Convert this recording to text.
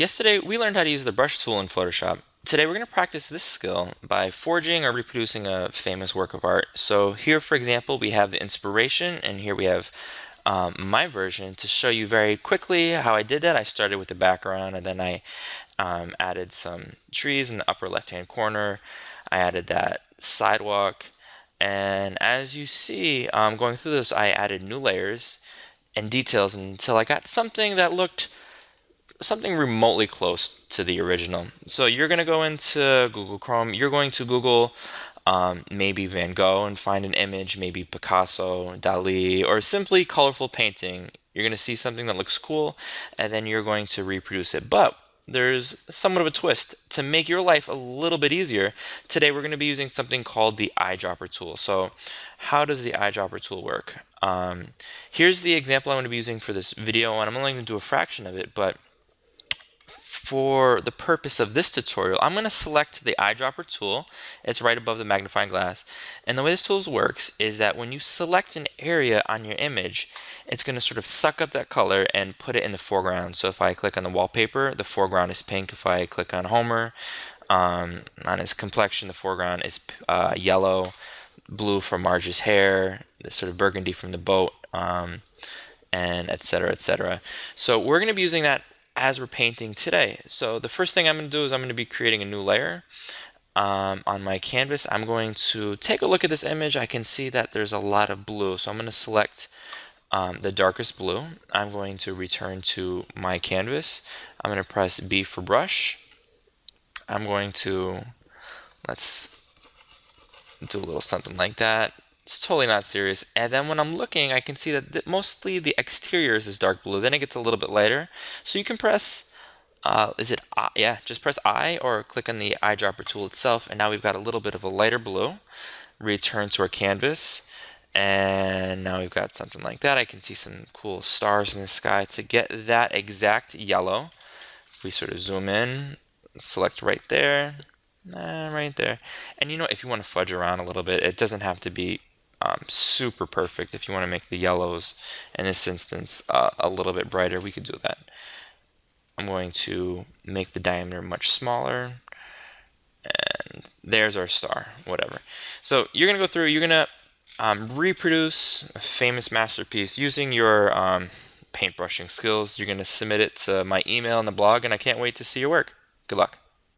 Yesterday, we learned how to use the brush tool in Photoshop. Today, we're going to practice this skill by forging or reproducing a famous work of art. So here, for example, we have the inspiration, and here we have my version. To show you very quickly how I did that, I started with the background, and then I added some trees in the upper left-hand corner. I added that sidewalk, and as you see, going through this, I added new layers and details until I got something that looked something remotely close to the original. So you're going to go into Google Chrome, you're going to Google maybe Van Gogh and find an image, maybe Picasso, Dali, or simply colorful painting. You're going to see something that looks cool, and then you're going to reproduce it. But there's somewhat of a twist. To make your life a little bit easier, today we're going to be using something called the Eyedropper tool. So how does the Eyedropper tool work? Here's the example I'm going to be using for this video, and I'm only going to do a fraction of it, but for the purpose of this tutorial, I'm going to select the eyedropper tool. It's right above the magnifying glass. And the way this tool works is that when you select an area on your image, it's going to sort of suck up that color and put it in the foreground. So if I click on the wallpaper, the foreground is pink. If I click on Homer, on his complexion, the foreground is yellow, blue from Marge's hair, this sort of burgundy from the boat, and etc., etc. So we're going to be using that as we're painting today. So the first thing I'm going to do is I'm going to be creating a new layer on my canvas. I'm going to take a look at this image. I can see that there's a lot of blue, so I'm going to select the darkest blue. I'm going to return to my canvas. I'm going to press B for brush. I'm going to, let's do a little something like that. It's totally not serious. And then when I'm looking, I can see that mostly the exterior is this dark blue. Then it gets a little bit lighter. So you can press, yeah, just press I or click on the eyedropper tool itself. And now we've got a little bit of a lighter blue. Return to our canvas. And now we've got something like that. I can see some cool stars in the sky. To get that exact yellow, we sort of zoom in, select right there. Right there. And if you want to fudge around a little bit, it doesn't have to be super perfect. If you want to make the yellows, in this instance, a little bit brighter, we could do that. I'm going to make the diameter much smaller, and there's our star, whatever. So you're going to go through, you're going to reproduce a famous masterpiece using your paintbrushing skills. You're going to submit it to my email and the blog, and I can't wait to see your work. Good luck.